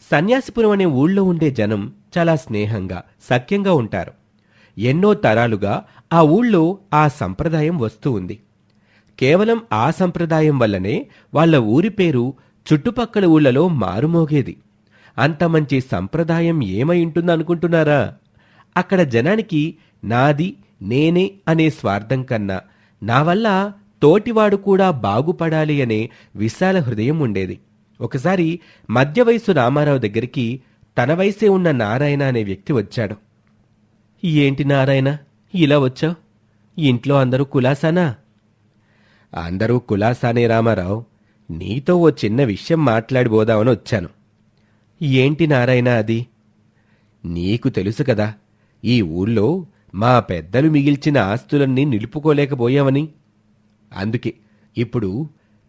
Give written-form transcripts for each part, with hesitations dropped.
సన్యాసిపురం అనే ఊళ్ళో ఉండే జనం చాలా స్నేహంగా సఖ్యంగా ఉంటారు. ఎన్నో తరాలుగా ఆ ఊళ్ళో ఆ సంప్రదాయం వస్తూ ఉంది. కేవలం ఆ సంప్రదాయం వల్లనే వాళ్ళ ఊరి పేరు చుట్టుపక్కల ఊళ్ళలో మారుమోగేది. అంత మంచి సంప్రదాయం ఏమై ఉంటుందనుకుంటున్నారా? అక్కడ జనానికి నాది నేనే అనే స్వార్థం కన్నా నా వల్ల తోటివాడు కూడా బాగుపడాలి అనే విశాల హృదయం ఉండేది. ఒకసారి మధ్య వయసు రామారావు దగ్గరికి తన వయసే ఉన్న నారాయణ అనే వ్యక్తి వచ్చాడు. ఏంటి నారాయణ, ఇలా వచ్చావు? ఇంట్లో అందరూ కులాసానా? అందరూ కులాసానే రామారావు. నీతో ఓ చిన్న విషయం మాట్లాడిపోదామని వచ్చాను. ఏంటి నారాయణ అది? నీకు తెలుసు కదా, ఈ ఊళ్ళో మా పెద్దలు మిగిల్చిన ఆస్తులన్నీ నిలుపుకోలేకపోయామని. అందుకే ఇప్పుడు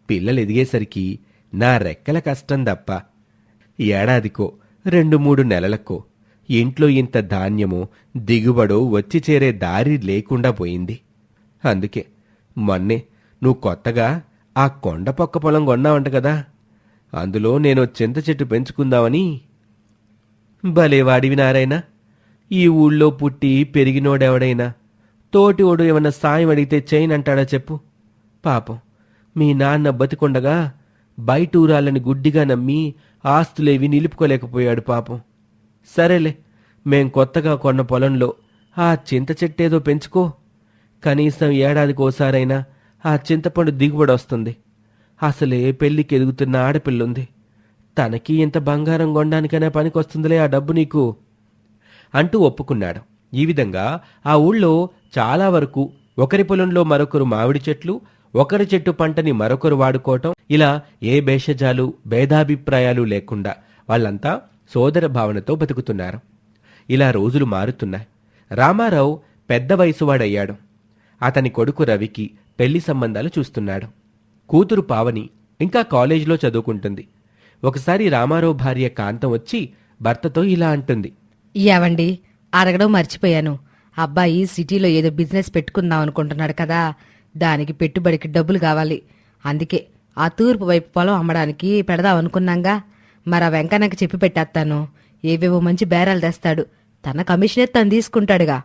పిల్లలు ఎదిగేసరికి నా రెక్కల కష్టం తప్ప ఏడాదికో 2-3 నెలలకో ఇంట్లో ఇంత ధాన్యమో దిగుబడో వచ్చి చేరే దారి లేకుండా పోయింది. అందుకే మొన్నే నువ్వు కొత్తగా ఆ కొండ పక్క పొలం కొన్నావంట కదా, అందులో నేను చింత చెట్టు పెంచుకుందామని. భలేవాడివి నారాయణ. ఈ ఊళ్ళో పుట్టి పెరిగినోడెవడైనా తోటిోడు ఏమన్నా సాయం అడిగితే చేయనంటాడా చెప్పు? పాపం మీ నాన్న బతికొండగా బయటూరాలని గుడ్డిగా నమ్మి ఆస్తులేవి నిలుపుకోలేకపోయాడు పాపం. సరేలే, మేం కొత్తగా కొన్న పొలంలో ఆ చింత చెట్టేదో పెంచుకో. కనీసం ఏడాదికోసారైనా ఆ చింతపండు దిగుబడి వస్తుంది. అసలే పెళ్లికి ఎదుగుతున్న ఆడపిల్లుంది. తనకి ఇంత బంగారం కొనడానికైనా పనికొస్తుందిలే ఆ డబ్బు నీకు అంటూ ఒప్పుకున్నాడు. ఈ విధంగా ఆ ఊళ్ళో చాలా వరకు ఒకరి పొలంలో మరొకరు మామిడి చెట్లు, ఒకరి చెట్టు పంటని మరొకరు వాడుకోవటం, ఇలా ఏ భేషజాలు భేదాభిప్రాయాలు లేకుండా వాళ్ళంతా సోదర భావనతో బతుకుతున్నారు. ఇలా రోజులు మారుతున్నాయి. రామారావు పెద్ద వయసువాడయ్యాడు. అతని కొడుకు రవికి పెళ్లి సంబంధాలు చూస్తున్నాడు. కూతురు పావని ఇంకా కాలేజీలో చదువుకుంటుంది. ఒకసారి రామారావు భార్య కాంతం వచ్చి భర్తతో ఇలా అంటుంది. ఏవండి, అడగడం మర్చిపోయాను. అబ్బాయి సిటీలో ఏదో బిజినెస్ పెట్టుకుందాం అనుకుంటున్నాడు కదా, దానికి పెట్టుబడికి డబ్బులు కావాలి. అందుకే ఆ తూర్పు వైపు పొలం అమ్మడానికి పెడదాం అనుకున్నాంగా. మరా వెంకన్నకి చెప్పి పెట్టేస్తాను. ఏవేవో మంచి బేరాలు తెస్తాడు. తన కమిషనే తను తీసుకుంటాడుగా.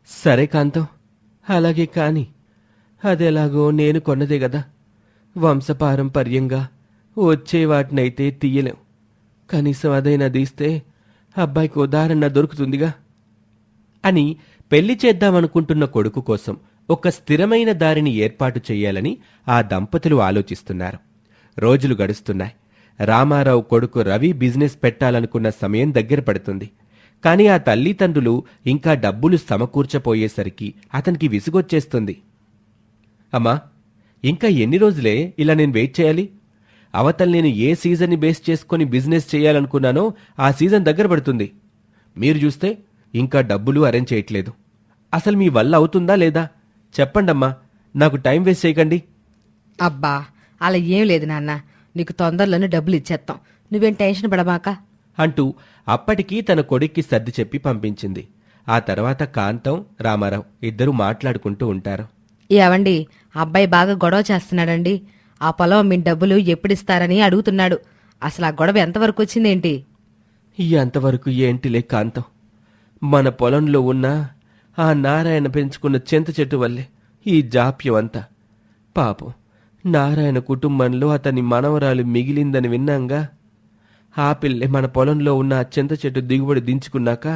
సరే కాంతం, అలాగే కాని అదెలాగో నేను కొన్నదే కదా. వంశపారంపర్యంగా వచ్చే వాటినైతే తీయలేం. కనీసం అదైనా తీస్తే అబ్బాయికి ఉదాహరణ దొరుకుతుందిగా అని పెళ్లి చేద్దామనుకుంటున్న కొడుకు కోసం ఒక స్థిరమైన దారిని ఏర్పాటు చెయ్యాలని ఆ దంపతులు ఆలోచిస్తున్నారు. రోజులు గడుస్తున్నాయి. రామారావు కొడుకు రవి బిజినెస్ పెట్టాలనుకున్న సమయం దగ్గర పడుతుంది. కాని ఆ తల్లిదండ్రులు ఇంకా డబ్బులు సమకూర్చపోయేసరికి అతనికి విసుగొచ్చేస్తుంది. అమ్మా, ఇంకా ఎన్ని రోజులే ఇలా నేను వెయిట్ చేయాలి? అవతల నేను ఏ సీజన్ని బేస్ చేసుకుని బిజినెస్ చేయాలనుకున్నానో ఆ సీజన్ దగ్గర పడుతుంది. మీరు చూస్తే ఇంకా డబ్బులు అరేంజ్ చేయట్లేదు. అసలు మీ వల్ల అవుతుందా లేదా చెప్పండమ్మా, నాకు టైం వేస్ట్ చేయకండి. అబ్బా, అలా ఏం లేదు నాన్న, నీకు తొందరలోనే డబ్బులు ఇచ్చేస్తాం. నువ్వేం టెన్షన్ పడమాక అంటూ అప్పటికీ తన కొడుక్కి సర్ది చెప్పి పంపించింది. ఆ తర్వాత కాంతం, రామారావు ఇద్దరూ మాట్లాడుకుంటూ ఉంటారు. ఏవండి, అబ్బాయి బాగా గొడవ చేస్తున్నాడండి. ఆ పొలం మీ డబ్బులు ఎప్పుడిస్తారని అడుగుతున్నాడు. అసలు ఆ గొడవ ఎంతవరకు వచ్చిందేంటి? ఎంతవరకు ఏంటిలే కాంతం, మన పొలంలో ఉన్న ఆ నారాయణ పెంచుకున్న చింత చెట్టు వల్లే ఈ జాప్యం అంతా. పాపం నారాయణ కుటుంబంలో అతని మనవరాలు మిగిలిందని విన్నాంగా. ఆ పిల్లే మన పొలంలో ఉన్న ఆ చింత చెట్టు దిగుబడి దించుకున్నాక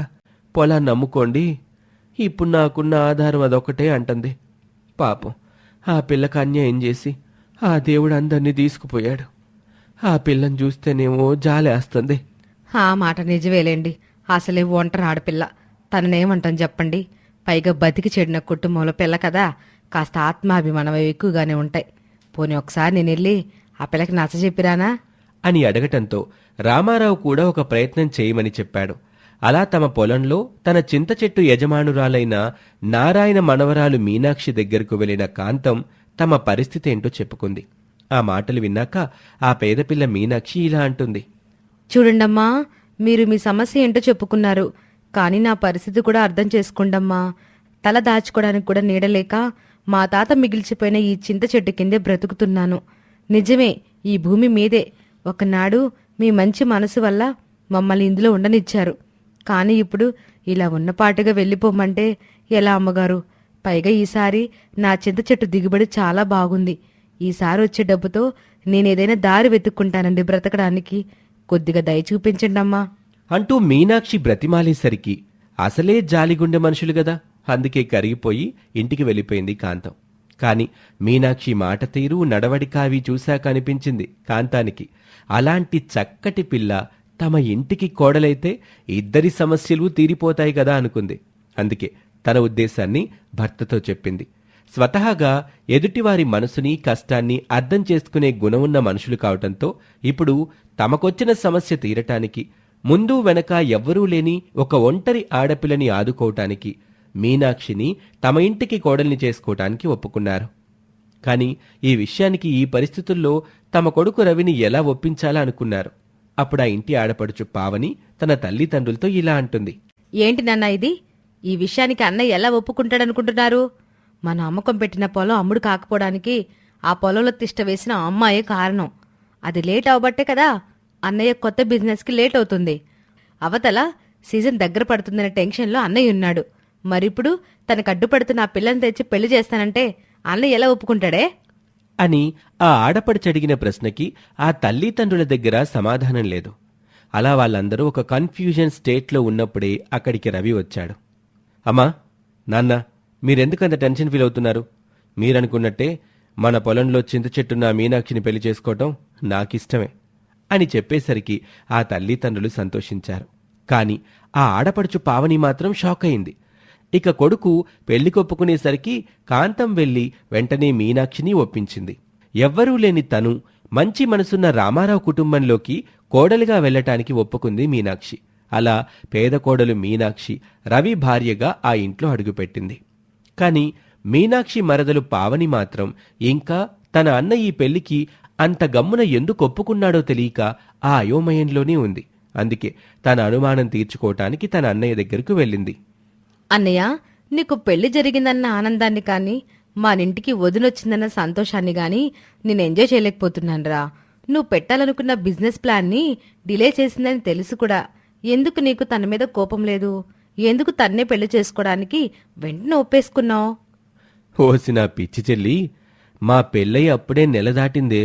పొలాన్ని అమ్ముకోండి, ఇప్పుడు నాకున్న ఆధారం అదొకటే అంటుంది. పాపం ఆ పిల్లకి అన్యాయం చేసి ఆ దేవుడు అందరినీ తీసుకుపోయాడు. ఆ పిల్లని చూస్తేనేమో జాలేస్తుంది. ఆ మాట నిజమేలేండి. అసలే ఒంటరి ఆడపిల్ల, తననేమంటాం చెప్పండి. పైగా బతికి చెడిన కుటుంబంలో పిల్ల కదా, కాస్త ఆత్మాభిమానం ఎక్కువగానే ఉంటాయి. పోనీ ఒకసారి నేను వెళ్ళి ఆ పిల్లకి నచ్చజెప్పిరానా అని అడగటంతో రామారావు కూడా ఒక ప్రయత్నం చేయమని చెప్పాడు. అలా తమ పొలంలో తన చింత చెట్టు యజమానురాలైన నారాయణ మనవరాలు మీనాక్షి దగ్గరకు వెళ్లిన కాంతం తమ పరిస్థితి ఏంటో చెప్పుకుంది. ఆ మాటలు విన్నాక ఆ పేదపిల్ల మీనాక్షి ఇలా అంటుంది. చూడండమ్మా, మీరు మీ సమస్య ఏంటో చెప్పుకున్నారు, కానీ నా పరిస్థితి కూడా అర్థం చేసుకోండమ్మా. తల దాచుకోవడానికి కూడా నీడలేక మా తాత మిగిల్చిపోయిన ఈ చింత చెట్టు కిందే బ్రతుకుతున్నాను. నిజమే, ఈ భూమి మీదే ఒకనాడు మీ మంచి మనసు వల్ల మమ్మల్ని ఇందులో ఉండనిచ్చారు. కానీ ఇప్పుడు ఇలా ఉన్నపాటుగా వెళ్ళిపోమంటే ఎలా అమ్మగారు? పైగా ఈసారి నా చింత చెట్టు దిగుబడి చాలా బాగుంది. ఈసారి వచ్చే డబ్బుతో నేనేదైనా దారి వెతుక్కుంటానండి బ్రతకడానికి. కొద్దిగా దయ చూపించండి అమ్మా అంటూ మీనాక్షి బ్రతిమాలేసరికి అసలే జాలిగుండె మనుషులు గదా, అందుకే కరిగిపోయి ఇంటికి వెళ్ళిపోయింది కాంతం. కాని మీనాక్షి మాట తీరు నడవడిక అవి చూశాక అనిపించింది కాంతానికి, అలాంటి చక్కటి పిల్ల తమ ఇంటికి కోడలైతే ఇద్దరి సమస్యలు తీరిపోతాయి కదా అనుకుంది. అందుకే తన ఉద్దేశాన్ని భర్తతో చెప్పింది. స్వతహాగా ఎదుటివారి మనసుని కష్టాన్ని అర్థం చేసుకునే గుణమున్న మనుషులు కావటంతో ఇప్పుడు తమకొచ్చిన సమస్య తీరటానికి, ముందు వెనక ఎవ్వరూ లేని ఒక ఒంటరి ఆడపిల్లని ఆదుకోవటానికి మీనాక్షిని తమ ఇంటికి కోడల్ని చేసుకోవటానికి ఒప్పుకున్నారు. కాని ఈ విషయానికి ఈ పరిస్థితుల్లో తమ కొడుకు రవిని ఎలా ఒప్పించాలా అనుకున్నారు. అప్పుడు ఆ ఇంటి ఆడపడుచు పావని తన తల్లిదండ్రులతో ఇలా అంటుంది. ఏంటి నాన్న ఇది? ఈ విషయానికి అన్నయ్య ఎలా ఒప్పుకుంటాడనుకుంటున్నారు? మన అమ్మకం పెట్టిన పొలం అమ్ముడు కాకపోవడానికి ఆ పొలంలో తిష్ట వేసిన అమ్మాయే కారణం. అది లేట్ అవబట్టే కదా అన్నయ్య కొత్త బిజినెస్కి లేట్ అవుతుంది. అవతల సీజన్ దగ్గర పడుతుందనే టెన్షన్లో అన్నయ్య ఉన్నాడు. మరిప్పుడు తనకు అడ్డుపడుతున్న ఆ పిల్లని తెచ్చి పెళ్లి చేస్తానంటే అన్నయ్య ఎలా ఒప్పుకుంటాడే అని ఆ ఆడపడిచడిగిన ప్రశ్నకి ఆ తల్లిదండ్రుల దగ్గర సమాధానం లేదు. అలా వాళ్ళందరూ ఒక కన్ఫ్యూజన్ స్టేట్లో ఉన్నప్పుడే అక్కడికి రవి వచ్చాడు. అమ్మా, నాన్న, మీరెందుకంత టెన్షన్ ఫీల్ అవుతున్నారు? మీరనుకున్నట్టే మన పొలంలో చింత చెట్టున్న మీనాక్షిని పెళ్లి చేసుకోవటం నాకిష్టమే అని చెప్పేసరికి ఆ తల్లిదండ్రులు సంతోషించారు. కాని ఆ ఆడపడుచు పావని మాత్రం షాక్ అయింది. ఇక కొడుకు పెళ్లికొప్పుకునేసరికి కాంతం వెళ్లి వెంటనే మీనాక్షిని ఒప్పించింది. ఎవ్వరూ లేని తను మంచి మనసున్న రామారావు కుటుంబంలోకి కోడలిగా వెళ్లటానికి ఒప్పుకుంది మీనాక్షి. అలా పేద కోడలు మీనాక్షి రవి భార్యగా ఆ ఇంట్లో అడుగుపెట్టింది. కాని మీనాక్షి మరదలు పావని మాత్రం ఇంకా తన అన్న ఈ పెళ్లికి అంత గమ్మున ఎందుకు ఒప్పుకున్నాడో తెలియక ఆ అయోమయంలోనే ఉంది. అందుకే తన అనుమానం తీర్చుకోవటానికి తన అన్నయ్య దగ్గరకు వెళ్ళింది. అన్నయ్య, నీకు పెళ్లి జరిగిందన్న ఆనందాన్ని కానీ మానింటికి వదినొచ్చిందన్న సంతోషాన్ని గాని నేను ఎంజాయ్ చేయలేకపోతున్నానురా. నువ్వు పెట్టాలనుకున్న బిజినెస్ ప్లాన్ని డిలే చేసిందని తెలుసు కూడా ఎందుకు నీకు తన మీద కోపం లేదు? ఎందుకు తన్నే పెళ్లి చేసుకోవడానికి వెంటనే ఒప్పేసుకున్నావు? ఓసిన పిచ్చి చెల్లి, మా పెళ్ళయి అప్పుడే నెల దాటిందే,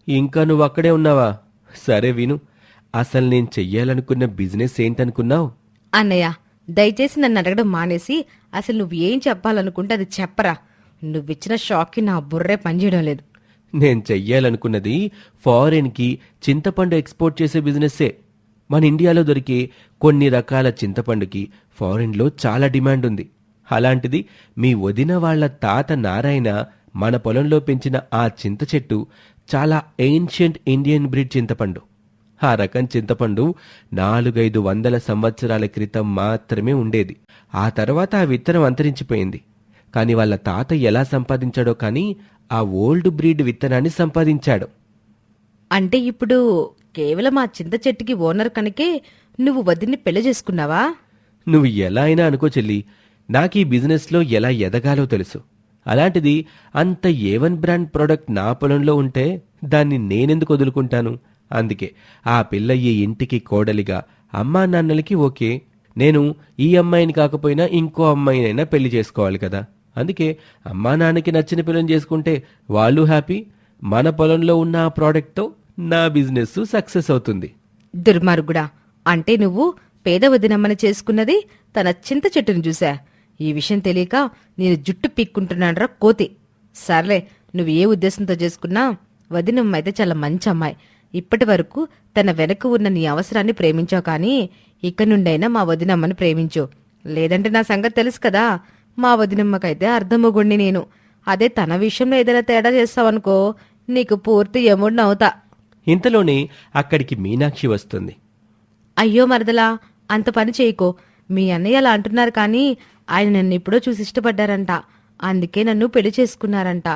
ఇంకా నువ్వక్కడే ఉన్నావా? సరే విను, అసలు నేను చెయ్యాలనుకున్న బిజినెస్ ఏంటనుకున్నావు? అన్నయ్య, దయచేసి నన్ను అడగడం మానేసి అసలు నువ్వు ఏం చెప్పాలనుకుంటే అది చెప్పరా. నువ్విచ్చిన షాక్కి నా బుర్రే పనిచేయడం లేదు. నేను చెయ్యాలనుకున్నది ఫారెన్కి చింతపండు ఎక్స్పోర్ట్ చేసే బిజినెస్సే. మన ఇండియాలో దొరికే కొన్ని రకాల చింతపండుకి ఫారెన్లో చాలా డిమాండ్ ఉంది. అలాంటిది మీ వదిన వాళ్ల తాత నారాయణ మన పొలంలో పెంచిన ఆ చింత చెట్టు చాలా ఏన్షియంట్ ఇండియన్ బ్రీడ్ చింతపండు. ఆ రకం చింతపండు 400-500 సంవత్సరాల క్రితం మాత్రమే ఉండేది. ఆ తర్వాత ఆ విత్తనం అంతరించిపోయింది. కాని వాళ్ళ తాత ఎలా సంపాదించాడో కానీ ఆ ఓల్డ్ బ్రీడ్ విత్తనాన్ని సంపాదించాడు. అంటే ఇప్పుడు కేవలం ఆ చింత చెట్టుకి ఓనర్ కనుకే నువ్వు వదిన్ని పెళ్లి చేసుకున్నావా? నువ్వు ఎలా అయినా అనుకో చెల్లి, నాకీ బిజినెస్లో ఎలా ఎదగాలో తెలుసు. అలాంటిది అంత ఏవన్ బ్రాండ్ ప్రోడక్ట్ నా పొలంలో ఉంటే దాన్ని నేనెందుకు వదులుకుంటాను? అందుకే ఆ పిల్ల ఈ ఇంటికి కోడలిగా అమ్మా నాన్నలకి ఓకే. నేను ఈ అమ్మాయిని కాకపోయినా ఇంకో అమ్మాయినైనా పెళ్లి చేసుకోవాలి కదా. అందుకే అమ్మా నాన్నకి నచ్చిన పిల్లని చేసుకుంటే వాళ్ళు హ్యాపీ. మన పొలంలో ఉన్న ఆ ప్రోడక్ట్తో నా బిజినెస్ సక్సెస్ అవుతుంది. దుర్మార్గుడా, అంటే నువ్వు పేద వదినమ్మని చేసుకున్నది తన చింత చెట్టును చూసా. ఈ విషయం తెలియక నేను జుట్టు పీక్కుంటున్నాడ్రా కోతి. సర్లే, నువ్వు ఏ ఉద్దేశంతో చేసుకున్నా వదినమ్మ అయితే చాలా మంచి అమ్మాయి. ఇప్పటి వరకు తన వెనక ఉన్న నీ అవసరాన్ని ప్రేమించావు, కానీ ఇక నుండైనా మా వదినమ్మని ప్రేమించు. లేదంటే నా సంగతి తెలుసు కదా, మా వదినమ్మకైతే అర్ధమొగుణ్ణి నేను. అదే తన విషయంలో ఏదైనా తేడా చేస్తావనుకో నీకు పూర్తి యముడినవుతా. ఇంతలోనే అక్కడికి మీనాక్షి వస్తుంది. అయ్యో మరదలా, అంత పని చేయకో. మీ అన్నయ్య అలా అంటున్నారు, కానీ ఆయన నన్ను ఎప్పుడో చూసి ఇష్టపడ్డారంట. అందుకే నన్ను పెళ్లి చేసుకున్నారంట.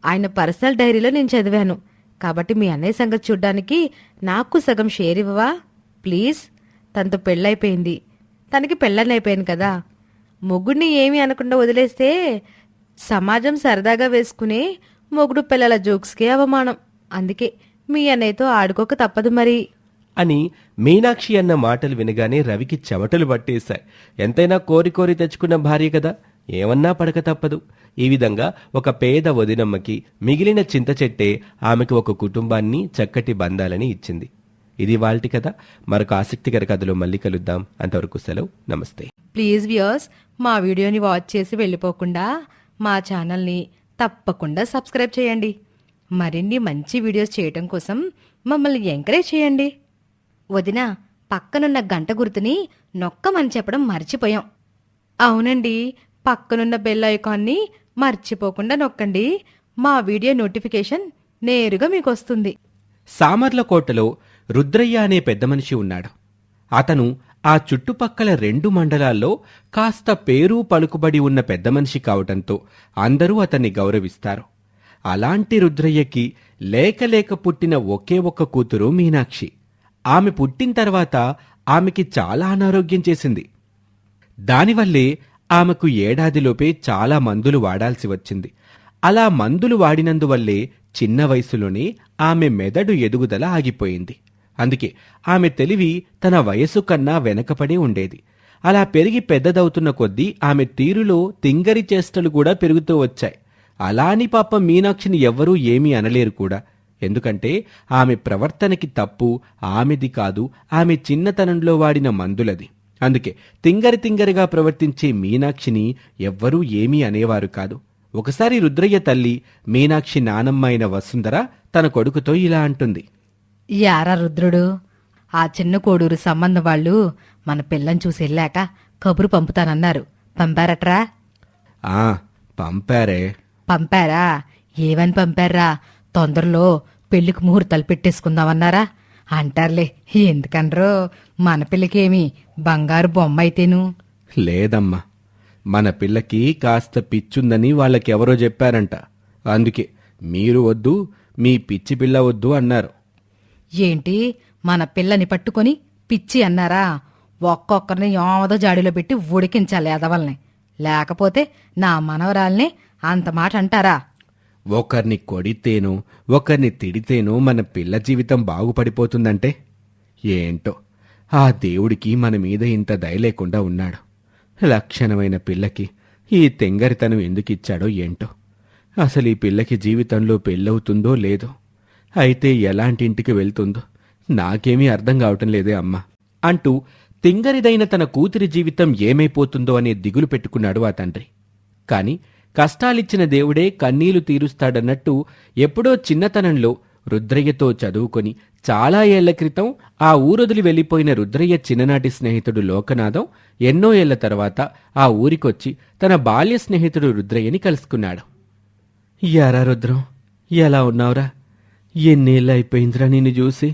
ఆయన పర్సనల్ డైరీలో నేను చదివాను. కాబట్టి మీ అన్నయ్య సంగతి చూడ్డానికి నాకు సగం షేర్ ఇవ్వవా ప్లీజ్? తనతో పెళ్ళైపోయింది, తనకి పెళ్ళనైపోయాను కదా. మొగుడిని ఏమీ అనకుండా వదిలేస్తే సమాజం సరదాగా వేసుకునే మొగుడు పిల్లల జోక్స్కే అవమానం. అందుకే మీ అన్నయ్యతో ఆడుకోక తప్పదు మరి అని మీనాక్షి అన్న మాటలు వినగానే రవికి చెమటలు పట్టేశాయి. ఎంతైనా కోరి కోరి తెచ్చుకున్న భార్య కదా, ఏమన్నా పడక తప్పదు. ఈ విధంగా ఒక పేద వదినమ్మకి మిగిలిన చింత చెట్టే ఆమెకు ఒక కుటుంబాన్ని, చక్కటి బంధాలని ఇచ్చింది. ఇది వాల్టి కథ. మరొక ఆసక్తికర కథలో మళ్ళీ కలుద్దాం. అంతవరకు సెలవు, నమస్తే. ప్లీజ్ వ్యూయర్స్, మా వీడియోని వాచ్ చేసి వెళ్ళిపోకుండా మా ఛానల్ని తప్పకుండా సబ్స్క్రైబ్ చేయండి. మరిన్ని మంచి వీడియోస్ చేయటం కోసం మమ్మల్ని ఎంకరేజ్ చేయండి. వదిన, పక్కనున్న గంట గుర్తుని నొక్కమని చెప్పడం మర్చిపోయాం. అవునండి, పక్కనున్న బెల్ ఐకాన్ని మర్చిపోకుండా నొక్కండి. మా వీడియో నోటిఫికేషన్ నేరుగా మీకు వస్తుంది. సామర్లకోటలో రుద్రయ్య అనే పెద్ద మనిషి ఉన్నాడు. అతను ఆ చుట్టుపక్కల 2 మండలాల్లో కాస్త పేరు పలుకుబడి ఉన్న పెద్ద మనిషి కావటంతో అందరూ అతన్ని గౌరవిస్తారు. అలాంటి రుద్రయ్యకి లేక పుట్టిన ఒకే ఒక్క కూతురు మీనాక్షి. ఆమె పుట్టిన తర్వాత ఆమెకి చాలా అనారోగ్యం చేసింది. దానివల్లే ఆమెకు ఏడాదిలోపే చాలా మందులు వాడాల్సి వచ్చింది. అలా మందులు వాడినందువల్లే చిన్న వయసులోనే ఆమె మెదడు ఎదుగుదల ఆగిపోయింది. అందుకే ఆమె తెలివి తన వయసు కన్నా వెనకపడి ఉండేది. అలా పెరిగి పెద్దదవుతున్న కొద్దీ ఆమె తీరులో తింగరి చేష్టలు కూడా పెరుగుతూ వచ్చాయి. అలాని పాపం మీనాక్షిని ఎవ్వరూ ఏమీ అనలేరు కూడా. ఎందుకంటే ఆమె ప్రవర్తనకి తప్పు ఆమెది కాదు, ఆమె చిన్నతనంలో వాడిన మందులది. అందుకే తింగరిగా ప్రవర్తించే మీనాక్షిని ఎవ్వరూ ఏమీ అనేవారు కాదు. ఒకసారి రుద్రయ్య తల్లి మీనాక్షి నానమ్మ అయిన వసుంధర తన కొడుకుతో ఇలా అంటుంది. యారా రుద్రుడు, ఆ చిన్న కోడూరు సంబంధం వాళ్ళు మన పిల్లని చూసి వెళ్ళాక కబురు పంపుతానన్నారు. పంపారట్రా? పంపారే. పంపారా? ఏమని పంపారా? తొందరలో పెళ్లికి ముహూర్తాలు పెట్టేసుకుందామన్నారా? అంటారులే, ఎందుకనరో. మన పిల్లకేమి బంగారు బొమ్మ అయితేను. లేదమ్మా, మన పిల్లకి కాస్త పిచ్చుందని వాళ్ళకెవరో చెప్పారంట. అందుకే మీరు వద్దు, మీ పిచ్చి పిల్ల వద్దు అన్నారు. ఏంటి, మన పిల్లని పట్టుకొని పిచ్చి అన్నారా? ఒక్కొక్కరిని యామదో జాడిలో పెట్టి ఉడికించాలి ఎదవల్ని. లేకపోతే నా మనవరాల్ని అంత మాట అంటారా? ఒకరిని కొడితేనో ఒకరిని తిడితేనో మన పిల్ల జీవితం బాగుపడిపోతుందంటే ఏంటో, ఆ దేవుడికి మన మీద ఇంత దయ లేకుండా ఉన్నాడు. లక్షణమైన పిల్లకి ఈ తెంగరితనం ఎందుకిచ్చాడో ఏంటో. అసలు ఈ పిల్లకి జీవితంలో పెళ్ళవుతుందో లేదో, అయితే ఎలాంటి ఇంటికి వెళ్తుందో నాకేమీ అర్థం కావటం లేదే అమ్మా అంటూ తింగరిదైన తన కూతురి జీవితం ఏమైపోతుందో అనే దిగులు పెట్టుకున్నాడు ఆ తండ్రి. కాని కష్టాలిచ్చిన దేవుడే కన్నీలు తీరుస్తాడన్నట్టు ఎప్పుడో చిన్నతనంలో రుద్రయ్యతో చదువుకొని చాలా ఏళ్ల క్రితం ఆ ఊరొదిలి వెళ్లిపోయిన రుద్రయ్య చిన్ననాటి స్నేహితుడు లోకనాథం ఎన్నో ఏళ్ల తర్వాత ఆ ఊరికొచ్చి తన బాల్య స్నేహితుడు రుద్రయ్యని కలుసుకున్నాడు. యారా రుద్రం, ఎలా ఉన్నావురా? ఎన్నేళ్ళైపోయిందిరా నిన్ను చూసి.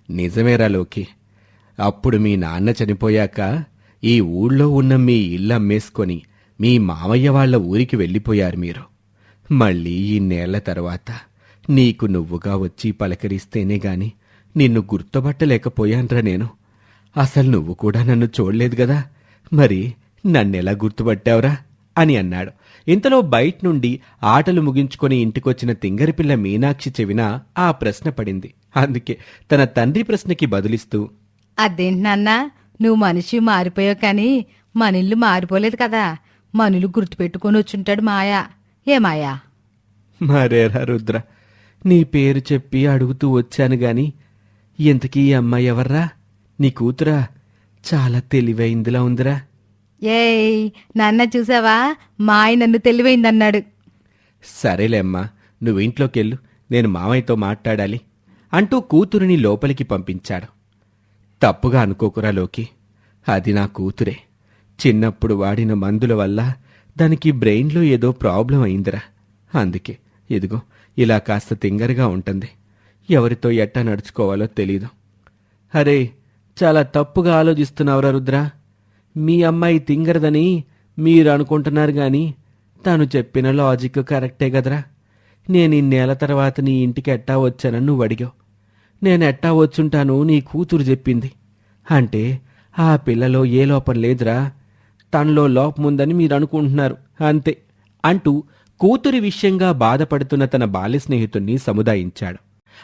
నిజమేరా లోకి, అప్పుడు మీ నాన్న చనిపోయాక ఈ ఊళ్ళో ఉన్న మీ ఇల్లు అమ్మేసుకొని మీ మామయ్య వాళ్ల ఊరికి వెళ్ళిపోయారు మీరు. మళ్ళీ ఇన్నేళ్ల తర్వాత నీకు నువ్వుగా వచ్చి పలకరిస్తేనే గాని నిన్ను గుర్తుపట్టలేకపోయాన్రా నేను. అసలు నువ్వు కూడా నన్ను చూడలేదు గదా, మరి నన్నెలా గుర్తుపట్టావురా అని అన్నాడు. ఇంతలో బయట నుండి ఆటలు ముగించుకొని ఇంటికొచ్చిన తింగరిపిల్ల మీనాక్షి చెవిన ఆ ప్రశ్న పడింది. అందుకే తన తండ్రి ప్రశ్నకి బదులిస్తూ, అదేంటి నాన్నా, నువ్వు మనిషి మారిపోయావు కానీ మనిల్లు మారిపోలేదు కదా. మనులు గుర్తుపెట్టుకొని వచ్చుంటాడు మాయా. ఏ మాయా? మరేరా రుద్ర, నీ పేరు చెప్పి అడుగుతూ వచ్చాను గాని ఇంతకీ ఈ అమ్మాయి ఎవర్రా? నీ కూతురా? చాలా తెలివైందిలా ఉందిరా. ఏయ్, నాన్న చూసావా, మాయ నన్ను తెలివైందన్నాడు. సరేలే అమ్మా, నువ్వు ఇంట్లోకెళ్ళు, నేను మామయ్యతో మాట్లాడాలి అంటూ కూతురిని లోపలికి పంపించాడు. తప్పుగా అనుకోకురా లోకి, అది నా కూతురే. చిన్నప్పుడు వాడిన మందుల వల్ల దానికి బ్రెయిన్లో ఏదో ప్రాబ్లం అయిందిరా. అందుకే ఇదిగో ఇలా కాస్త తింగరగా ఉంటుంది. ఎవరితో ఎట్టా నడుచుకోవాలో తెలీదు. అరే, చాలా తప్పుగా ఆలోచిస్తున్నావురా రుద్ర. మీ అమ్మాయి తింగరదని మీరు అనుకుంటున్నారు గాని తను చెప్పిన లాజిక్ కరెక్టే కదరా. నేను ఇన్నేళ్ల తర్వాత నీ ఇంటికి ఎట్టా వచ్చానని నువ్వు అడిగావు. నేను ఎట్టా వచ్చుంటాను నీ కూతురు చెప్పింది. అంటే ఆ పిల్లలో ఏ లోపం లేదురా, తనలో లోపముందని మీరు అనుకుంటున్నారు అంతే అంటూ కూతురి విషయంగా బాధపడుతున్న తన బాల్య స్నేహితుణ్ణి సముదాయించాడు.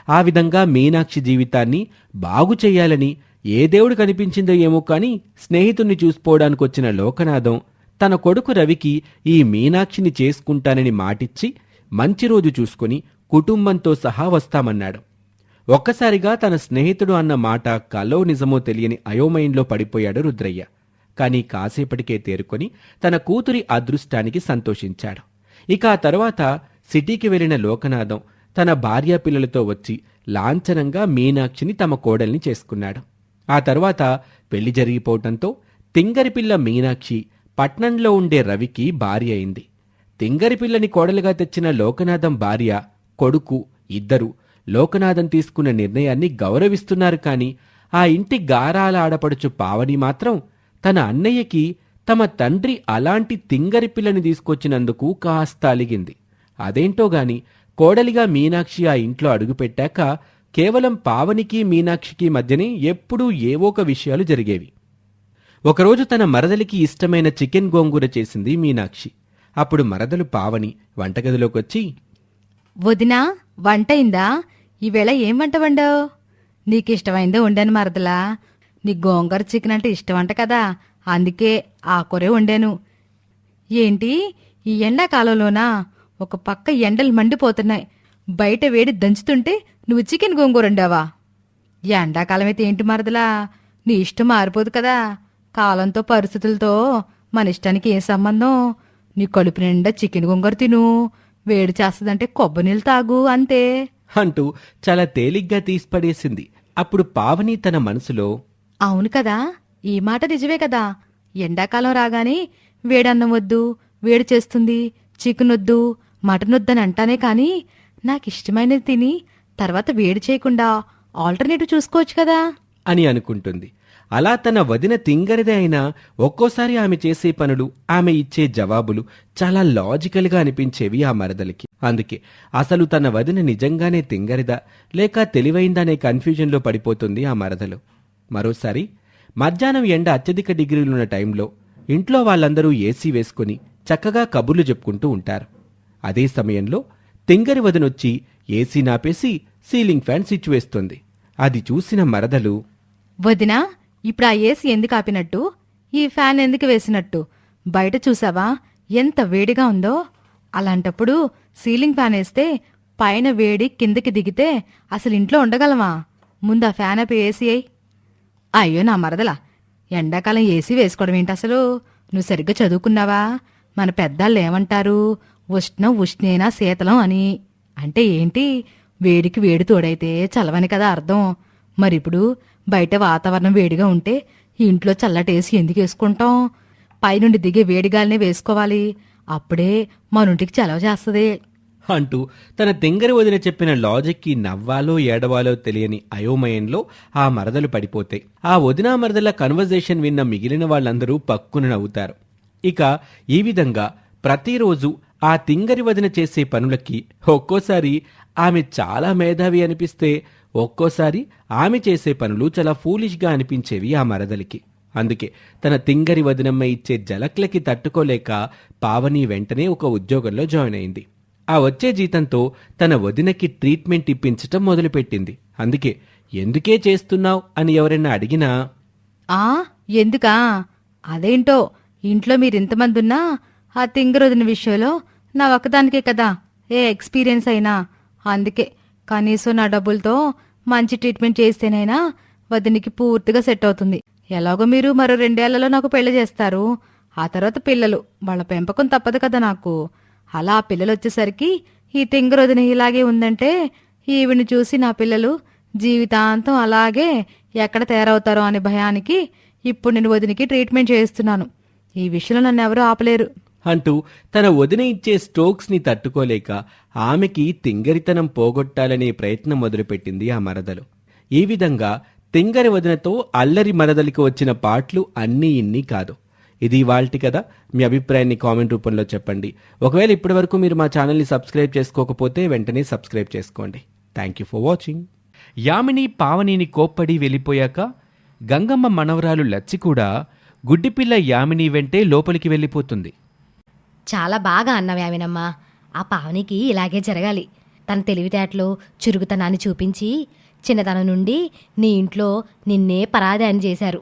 ఆ విధంగా మీనాక్షి జీవితాన్ని బాగు చెయ్యాలని ఏ దేవుడు కనిపించిందో ఏమో కాని స్నేహితుణ్ణి చూసిపోవడానికొచ్చిన లోకనాథం తన కొడుకు రవికి ఈ మీనాక్షిని చేసుకుంటానని మాటిచ్చి మంచి రోజు చూసుకుని కుటుంబంతో సహా వస్తామన్నాడు. ఒక్కసారిగా తన స్నేహితుడు అన్న మాట కలో నిజమో తెలియని అయోమయంలో పడిపోయాడు రుద్రయ్య. కాని కాసేపటికే తేరుకొని తన కూతురి అదృష్టానికి సంతోషించాడు. ఇక ఆ తర్వాత సిటీకి వెళ్లిన లోకనాథం తన భార్యాపిల్లలతో వచ్చి లాంఛనంగా మీనాక్షిని తమ కోడల్ని చేసుకున్నాడు. ఆ తర్వాత పెళ్లి జరిగిపోవటంతో తింగరిపిల్ల మీనాక్షి పట్నంలో ఉండే రవికి భార్య అయింది. తింగరిపిల్లని కోడలుగా తెచ్చిన లోకనాథం భార్య, కొడుకు ఇద్దరూ లోకనాథం తీసుకున్న నిర్ణయాన్ని గౌరవిస్తున్నారు. కాని ఆ ఇంటి గారాల ఆడపడుచు పావని మాత్రం తన అన్నయ్యకి తమ తండ్రి అలాంటి తింగరి పిల్లని తీసుకొచ్చినందుకు కాస్త అలిగింది. అదేంటో గాని కోడలిగా మీనాక్షి ఆ ఇంట్లో అడుగుపెట్టాక కేవలం పావనికి మీనాక్షికి మధ్యనే ఎప్పుడూ ఏవో ఒక విషయాలు జరిగేవి. ఒకరోజు తన మరదలికి ఇష్టమైన చికెన్ గోంగూర చేసింది మీనాక్షి. అప్పుడు మరదలు పావని వంటగదిలోకొచ్చి, వదినా, వంటయిందా? ఈవేళ ఏం వంట వండావు? నీకిష్టమైందో వండాను మరదలా. నీ గోంగూర చికెన్ అంటే ఇష్టమంట కదా, అందుకే ఆ కూరే వండాను. ఏంటి ఈ ఎండాకాలంలోనా? ఒక పక్క ఎండలు మండిపోతున్నాయి, బయట వేడి దంచుతుంటే నువ్వు చికెన్ గోంగూర వండావా? ఎండాకాలం అయితే ఏంటి మరదలా, నీ ఇష్టం మారిపోదు కదా. కాలంతో పరిస్థితులతో మన ఇష్టానికి ఏ సంబంధం? నీ కడుపు నిండా చికెన్ గోంగూర తిను, వేడి చేస్తుందంటే కొబ్బరి నీళ్ళు తాగు, అంతే అంటూ చాలా తేలిగ్గా తీసిపడేసింది. అప్పుడు పావని తన మనసులో, అవును కదా, ఈ మాట నిజమే కదా. ఎండాకాలం రాగానే వేడన్నం వద్దు, వేడి చేస్తుంది, చికెన్ వద్దు, మటన్ వద్దని అంటానే కాని నాకిష్టమైనది తిని తర్వాత వేడి చేయకుండా ఆల్టర్నేటివ్ చూసుకోవచ్చు కదా అని అనుకుంటుంది. అలా తన వదిన తింగరిదే అయినా ఒక్కోసారి ఆమె చేసే పనులు, ఆమె ఇచ్చే జవాబులు చాలా లాజికల్గా అనిపించేవి ఆ మరదలికి. అందుకే అసలు తన వదిన నిజంగానే తింగరిదా లేక తెలివైందనే కన్ఫ్యూజన్లో పడిపోతుంది ఆ మరదలు. మరోసారి మధ్యాహ్నం ఎండ అత్యధిక డిగ్రీలున్న టైంలో ఇంట్లో వాళ్ళందరూ ఏసీ వేసుకుని చక్కగా కబుర్లు చెప్పుకుంటూ ఉంటారు. అదే సమయంలో తింగరి వదినొచ్చి ఏసీ నాపేసి సీలింగ్ ఫ్యాన్ స్విచ్ వేస్తుంది. అది చూసిన మరదలు, వదినా, ఇప్పుడు ఆ ఏసీ ఎందుకు ఆపినట్టు? ఈ ఫ్యాన్ ఎందుకు వేసినట్టు? బయట చూసావా ఎంత వేడిగా ఉందో? అలాంటప్పుడు సీలింగ్ ఫ్యాన్ వేస్తే పైన వేడి కిందకి దిగితే అసలు ఇంట్లో ఉండగలమా? ముందు ఆ ఫ్యాన్ ఆపి ఏసీ అయ్యి. అయ్యో నా మరదలా, ఎండాకాలం ఏసీ వేసుకోవడం ఏంటి అసలు? నువ్వు సరిగ్గా చదువుకున్నావా? మన పెద్దాళ్ళు ఏమంటారు? ఉష్ణం ఉష్ణేనా శీతలం అని. అంటే ఏంటి? వేడికి వేడి తోడైతే చలవని కదా అర్థం. మరిప్పుడు బయట వాతావరణం వేడిగా ఉంటే ఇంట్లో చల్లటేసి ఎందుకు వేసుకుంటాం? పైనుండి దిగే వేడిగాలినే వేసుకోవాలి, అప్పుడే మనుంటికి చలవ చేస్తుంది అంటూ తన తింగరి వదిన చెప్పిన లాజిక్కి నవ్వాలో ఏడవాలో తెలియని అయోమయంలో ఆ మరదలు పడిపోతే ఆ వదినా మరదల కన్వర్జేషన్ విన్న మిగిలిన వాళ్ళందరూ పక్కున నవ్వుతారు. ఇక ఈ విధంగా ప్రతిరోజు ఆ తింగరి వదిన చేసే పనులకి ఒక్కోసారి ఆమె చాలా మేధావి అనిపిస్తే, ఒక్కోసారి ఆమె చేసే పనులు చాలా ఫూలిష్గా అనిపించేవి ఆ మరదలికి. అందుకే తన తింగరి వదినమ్మ ఇచ్చే జలక్లకి తట్టుకోలేక పావని వెంటనే ఒక ఉద్యోగంలో జాయిన్ అయింది. ఆ వచ్చే జీతంతో తన వదినకి ట్రీట్మెంట్ ఇప్పించటం మొదలుపెట్టింది. అందుకే ఎందుకే చేస్తున్నావు అని ఎవరైనా అడిగినా, ఎందుకా? అదేంటో, ఇంట్లో మీరింతమంది ఉన్నా ఆ తింగరొదిన విషయంలో నా ఒక్కదానికే కదా ఏ ఎక్స్పీరియన్స్ అయినా. అందుకే కనీసం నా డబ్బులతో మంచి ట్రీట్మెంట్ చేస్తేనైనా వదినికి పూర్తిగా సెట్ అవుతుంది. ఎలాగో మీరు మరో 2 ఏళ్లలో నాకు పెళ్లి చేస్తారు. ఆ తర్వాత పిల్లలు, వాళ్ళ పెంపకం తప్పదు కదా నాకు. అలా ఆ పిల్లలు వచ్చేసరికి ఈ తింగరొదిన ఇలాగే ఉందంటే ఈవిని చూసి నా పిల్లలు జీవితాంతం అలాగే ఎక్కడ తయారవుతారో అనే భయానికి ఇప్పుడు నేను వదినికి ట్రీట్మెంట్ చేస్తున్నాను. ఈ విషయంలో నన్ను ఎవరూ ఆపలేరు అంటూ తన వదిన ఇచ్చే స్ట్రోక్స్ని తట్టుకోలేక ఆమెకి తింగరితనం పోగొట్టాలనే ప్రయత్నం మొదలుపెట్టింది ఆ మరదలు. ఈ విధంగా తింగరి వదినతో అల్లరి మరదలికి వచ్చిన పాటలు అన్నీ ఇన్ని కాదు. ఇది ఇవాల్టి కదా. మీ అభిప్రాయాన్ని కామెంట్ రూపంలో చెప్పండి. ఒకవేళ ఇప్పటి వరకు మీరు మా ఛానల్ని సబ్స్క్రైబ్ చేసుకోకపోతే వెంటనే సబ్స్క్రైబ్ చేసుకోండి. Thank you for watching. Yamini పావనిని కోప్పడి వెళ్ళిపోయాక గంగమ్మ మనవరాలు లచ్చి కూడా గుడ్డిపిల్ల యామిని వెంటే లోపలికి వెళ్ళిపోతుంది. చాలా బాగా అన్నావు యామినమ్మా. ఆ పావనికి ఇలాగే జరగాలి. తన తెలివితేటలు చురుకుతనాన్ని చూపించి చిన్నతనం నుండి నీ ఇంట్లో నిన్నే పరాది అని చేశారు.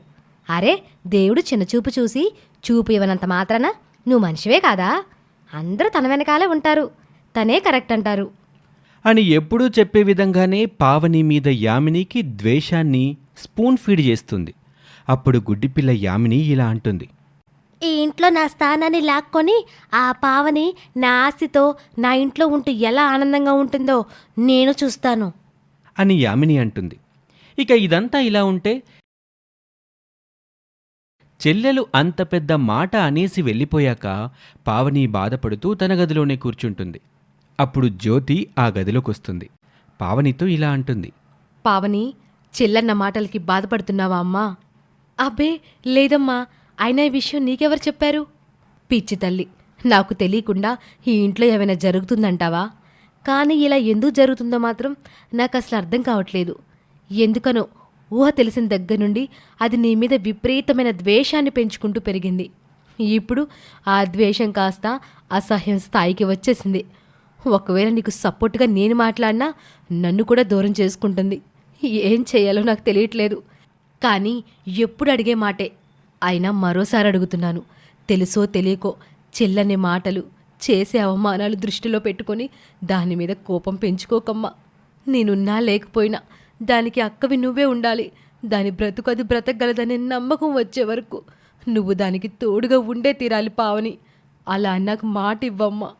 అరే, దేవుడు చిన్నచూపు చూసి చూపు ఇవ్వనంత మాత్రాన నువ్వు మనిషివే కాదా? అందరూ తన వెనకాలే ఉంటారు, తనే కరెక్ట్ అంటారు అని ఎప్పుడూ చెప్పే విధంగానే పావని మీద యామినికి ద్వేషాన్ని స్పూన్ ఫీడ్ చేస్తుంది. అప్పుడు గుడ్డిపిల్ల యామిని ఇలా అంటుంది. ఈ ఇంట్లో నా స్థానాన్ని లాక్కొని ఆ పావని నా ఆస్తితో నా ఇంట్లో ఉంటూ ఎలా ఆనందంగా ఉంటుందో నేను చూస్తాను అని యామిని అంటుంది. ఇక ఇదంతా ఇలా ఉంటే చెల్లెలు అంత పెద్ద మాట అనేసి వెళ్ళిపోయాక పావని బాధపడుతూ తన గదిలోనే కూర్చుంటుంది. అప్పుడు జ్యోతి ఆ గదిలోకొస్తుంది. పావనితో ఇలా అంటుంది. పావని, చెల్లన్న మాటలకి బాధపడుతున్నావా అమ్మా? అబ్బే లేదమ్మా, అయినా ఈ విషయం నీకెవరు చెప్పారు? పిచ్చి తల్లి, నాకు తెలియకుండా ఈ ఇంట్లో ఏమైనా జరుగుతుందంటావా? కానీ ఇలా ఎందుకు జరుగుతుందో మాత్రం నాకు అసలు అర్థం కావట్లేదు. ఎందుకనో ఊహ తెలిసిన దగ్గర నుండి అది నీ మీద విపరీతమైన ద్వేషాన్ని పెంచుకుంటూ పెరిగింది. ఇప్పుడు ఆ ద్వేషం కాస్త అసహ్యం స్థాయికి వచ్చేసింది. ఒకవేళ నీకు సపోర్ట్గా నేను మాట్లాడినా నన్ను కూడా దూరం చేసుకుంటుంది. ఏం చేయాలో నాకు తెలియట్లేదు. కానీ ఎప్పుడు అడిగే మాటే. అయినా మరోసారి అడుగుతున్నాను, తెలుసో తెలియకో చెల్లని మాటలు, చేసే అవమానాలు దృష్టిలో పెట్టుకొని దాని మీద కోపం పెంచుకోకమ్మా. నేనున్నా లేకపోయినా దానికి అక్కవి నువ్వే ఉండాలి. దాని బ్రతుకు అది బ్రతకగలదనే నమ్మకం వచ్చే వరకు నువ్వు దానికి తోడుగా ఉండే తీరాలి పావని. అలా నాకు మాట ఇవ్వమ్మా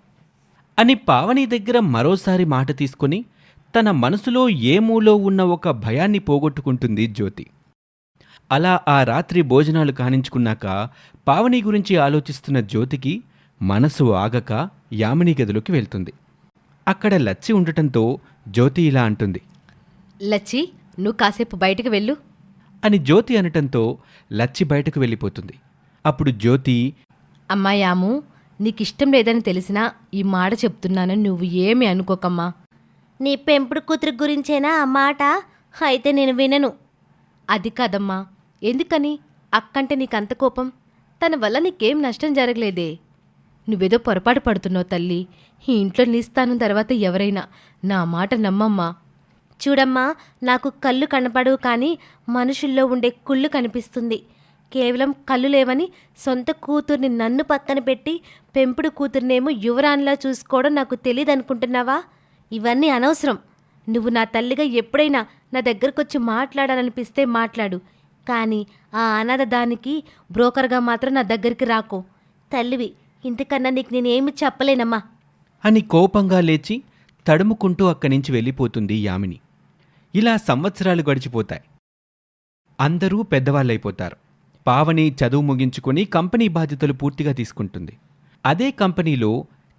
అని పావని దగ్గర మరోసారి మాట తీసుకొని తన మనసులో ఏ మూలో ఉన్న ఒక భయాన్ని పోగొట్టుకుంటుంది జ్యోతి. అలా ఆ రాత్రి భోజనాలు కానించుకున్నాక పావని గురించి ఆలోచిస్తున్న జ్యోతికి మనసు ఆగక యామిని గదిలోకి వెళ్తుంది. అక్కడ లచ్చి ఉండటంతో జ్యోతి ఇలా అంటుంది. లచ్చి, నువ్వు కాసేపు బయటకు వెళ్ళు అని జ్యోతి అనటంతో లచ్చి బయటకు వెళ్ళిపోతుంది. అప్పుడు జ్యోతి, అమ్మాయాము, నీకిష్టం లేదని తెలిసినా ఈ మాట చెప్తున్నానని నువ్వు ఏమీ అనుకోకమ్మా. నీ పెంపుడు కూతురు గురించేనా ఆ మాట? అయితే నేను వినను. అది కాదమ్మా. ఎందుకని అక్కంటే నీకంత కోపం? తన వల్ల నీకేం నష్టం జరగలేదే. నువ్వేదో పొరపాటు పడుతున్నావు తల్లి. ఈ ఇంట్లో నీ స్థానం తర్వాత ఎవరైనా నా మాట నమ్మమ్మా. చూడమ్మా, నాకు కళ్ళు కనపడవు కానీ మనుషుల్లో ఉండే కుళ్ళు కనిపిస్తుంది. కేవలం కళ్ళు లేవని సొంత కూతుర్ని నన్ను పక్కన పెట్టి పెంపుడు కూతుర్నేమో యువరాన్లా చూసుకోవడం నాకు తెలియదు అనుకుంటున్నావా? ఇవన్నీ అనవసరం. నువ్వు నా తల్లిగా ఎప్పుడైనా నా దగ్గరకొచ్చి మాట్లాడాలనిపిస్తే మాట్లాడు. కానీ ఆ అనాథ దానికి బ్రోకర్గా మాత్రం నా దగ్గరికి రాకో. తల్లివి, ఇంతకన్నా నీకు నేనేమి చెప్పలేనమ్మా అని కోపంగా లేచి తడుముకుంటూ అక్కడి నుంచి వెళ్ళిపోతుంది యామిని. ఇలా సంవత్సరాలు గడిచిపోతాయి. అందరూ పెద్దవాళ్ళైపోతారు. పావని చదువు ముగించుకొని కంపెనీ బాధ్యతలు పూర్తిగా తీసుకుంటుంది. అదే కంపెనీలో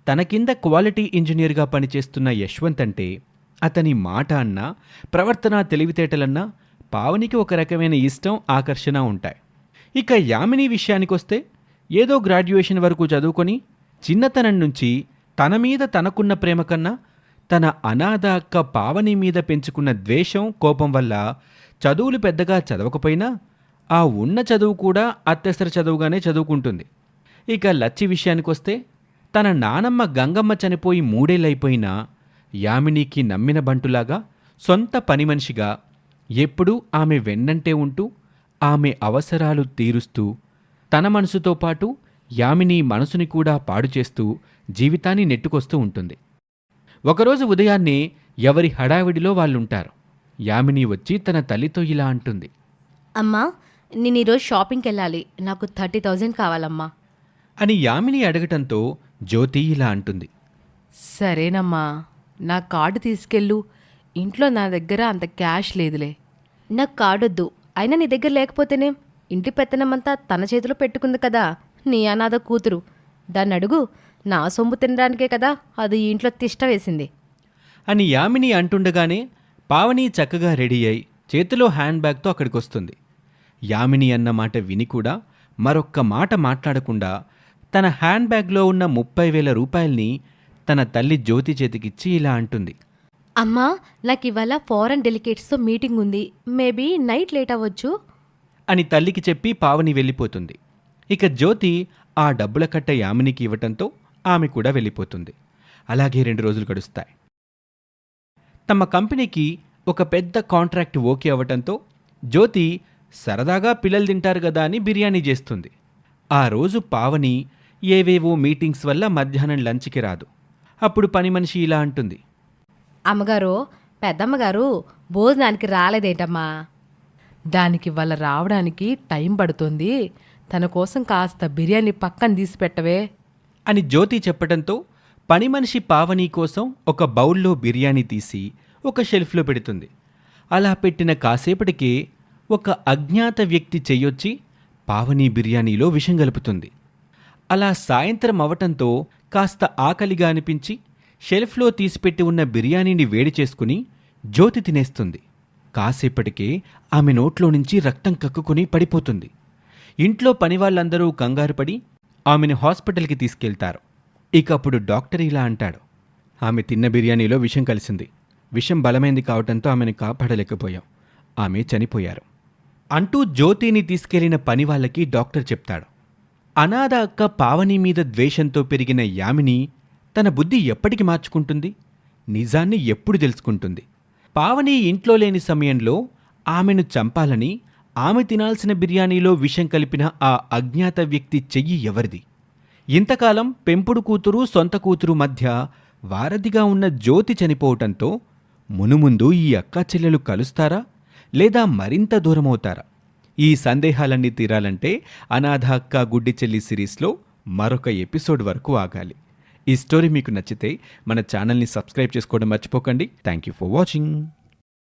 తన కింద క్వాలిటీ ఇంజనీర్గా పనిచేస్తున్న యశ్వంత్ అంటే అతని మాట అన్నా, ప్రవర్తన తెలివితేటలన్నా పావనికి ఒక రకమైన ఇష్టం, ఆకర్షణ ఉంటాయి. ఇక యామిని విషయానికొస్తే ఏదో గ్రాడ్యుయేషన్ వరకు చదువుకొని చిన్నతనం నుంచి తన మీద తనకున్న ప్రేమ కన్నా తన అనాథ అక్క పావని మీద పెంచుకున్న ద్వేషం, కోపం వల్ల చదువులు పెద్దగా చదవకపోయినా ఆ ఉన్న చదువు కూడా అత్యవసర చదువుగానే చదువుకుంటుంది. ఇక లచ్చి విషయానికొస్తే తన నానమ్మ గంగమ్మ చనిపోయి 3 ఏళ్ళైపోయినా యామినికి నమ్మిన బంటులాగా సొంత పని మనిషిగా ఎప్పుడూ ఆమె వెన్నంటే ఉంటూ ఆమె అవసరాలు తీరుస్తూ తన మనసుతో పాటు యామిని మనసుని కూడా పాడు చేస్తూ జీవితాన్ని నెట్టుకొస్తూ ఉంటుంది. ఒకరోజు ఉదయాన్నే ఎవరి హడావిడిలో వాళ్ళుంటారు. యామిని వచ్చి తన తల్లితో ఇలా అంటుంది. అమ్మా, నేను ఈరోజు షాపింగ్కి వెళ్ళాలి. నాకు 30,000 కావాలమ్మా అని యామిని అడగటంతో జ్యోతి ఇలా అంటుంది. సరేనమ్మా, నా కార్డు తీసుకెళ్ళు. ఇంట్లో నా దగ్గర అంత క్యాష్ లేదులే. నాకు కార్డొద్దు. అయినా నీ దగ్గర లేకపోతేనేం? ఇంటి పెత్తనమంతా తన చేతిలో పెట్టుకుంది కదా నీ అనాథ కూతురు. దాన్ని అడుగు. నా సొమ్ము తినడానికే కదా అది ఈ ఇంట్లో తిష్ట వేసింది అని యామిని అంటుండగానే పావని చక్కగా రెడీ అయి చేతిలో హ్యాండ్ బ్యాగ్తో అక్కడికొస్తుంది. యామిని అన్న మాట విని కూడా మరొక్క మాట మాట్లాడకుండా తన హ్యాండ్ బ్యాగ్లో ఉన్న 30,000 రూపాయల్ని తన తల్లి జ్యోతి చేతికిచ్చి ఇలా అంటుంది. అమ్మా, నాకు ఇవాళ ఫారెన్ డెలికేట్స్తో మీటింగ్ ఉంది. మేబీ నైట్ లేట్ అవ్వచ్చు అని తల్లికి చెప్పి పావని వెళ్ళిపోతుంది. ఇక జ్యోతి ఆ డబ్బుల కట్ట యామినికి ఇవ్వటంతో ఆమె కూడా వెళ్ళిపోతుంది. అలాగే 2 రోజులు గడుస్తాయి. తమ కంపెనీకి ఒక పెద్ద కాంట్రాక్ట్ ఓకే అవ్వటంతో జ్యోతి సరదాగా పిల్లలు తింటారు కదా అని బిర్యానీ చేస్తుంది. ఆ రోజు పావని ఏవేవో మీటింగ్స్ వల్ల మధ్యాహ్నం లంచ్కి రాదు. అప్పుడు పని మనిషి ఇలా అంటుంది. అమ్మగారు, పెద్దమ్మగారు భోజనానికి రాలేదేంటమ్మా? దానికి వాళ్ళ రావడానికి టైం పడుతుంది. తన కోసం కాస్త బిర్యానీ పక్కన తీసి పెట్టవే. అని జ్యోతి చెప్పడంతో పని మనిషి పావని కోసం ఒక బౌల్లో బిర్యానీ తీసి ఒక షెల్ఫ్లో పెడుతుంది. అలా పెట్టిన కాసేపటికే ఒక అజ్ఞాత వ్యక్తి చెయ్యొచ్చి పావని బిర్యానీలో విషం కలుపుతుంది. అలా సాయంత్రం అవటంతో కాస్త ఆకలిగా అనిపించి షెల్ఫ్లో తీసిపెట్టి ఉన్న బిర్యానీని వేడి చేసుకుని జ్యోతి తినేస్తుంది. కాసేపటికే ఆమె నోట్లో నుంచి రక్తం కక్కుకుని పడిపోతుంది. ఇంట్లో పనివాళ్ళందరూ కంగారుపడి ఆమెను హాస్పిటల్కి తీసుకెళ్తారు. ఇక అప్పుడు డాక్టర్ ఇలా అంటాడు. ఆమె తిన్న బిర్యానీలో విషం కలిసింది. విషం బలమైంది కావటంతో ఆమెను కాపాడలేకపోయాం. ఆమె చనిపోయారు అంటూ జ్యోతిని తీసుకెళ్లిన పనివాళ్ళకి డాక్టర్ చెప్తాడు. అనాథ అక్క పావని మీద ద్వేషంతో పెరిగిన యామిని తన బుద్ధి ఎప్పటికి మార్చుకుంటుంది? నిజాన్ని ఎప్పుడు తెలుసుకుంటుంది? పావని ఇంట్లో లేని సమయంలో ఆమెను చంపాలని ఆమె తినాల్సిన బిర్యానీలో విషం కలిపిన ఆ అజ్ఞాత వ్యక్తి చెయ్యి ఎవరిది? ఇంతకాలం పెంపుడు కూతురు సొంత కూతురు మధ్య వారధిగా ఉన్న జ్యోతి చనిపోవటంతో మునుముందు ఈ అక్కా చెల్లెలు కలుస్తారా లేదా మరింత దూరమవుతారా? ఈ సందేహాలన్నీ తీరాలంటే అనాథ అక్క గుడ్డి చెల్లి సిరీస్లో మరొక ఎపిసోడ్ వరకు ఆగాలి. ఈ స్టోరీ మీకు నచ్చితే మన ఛానల్ని సబ్స్క్రైబ్ చేసుకోవడం మర్చిపోకండి. Thank you for watching.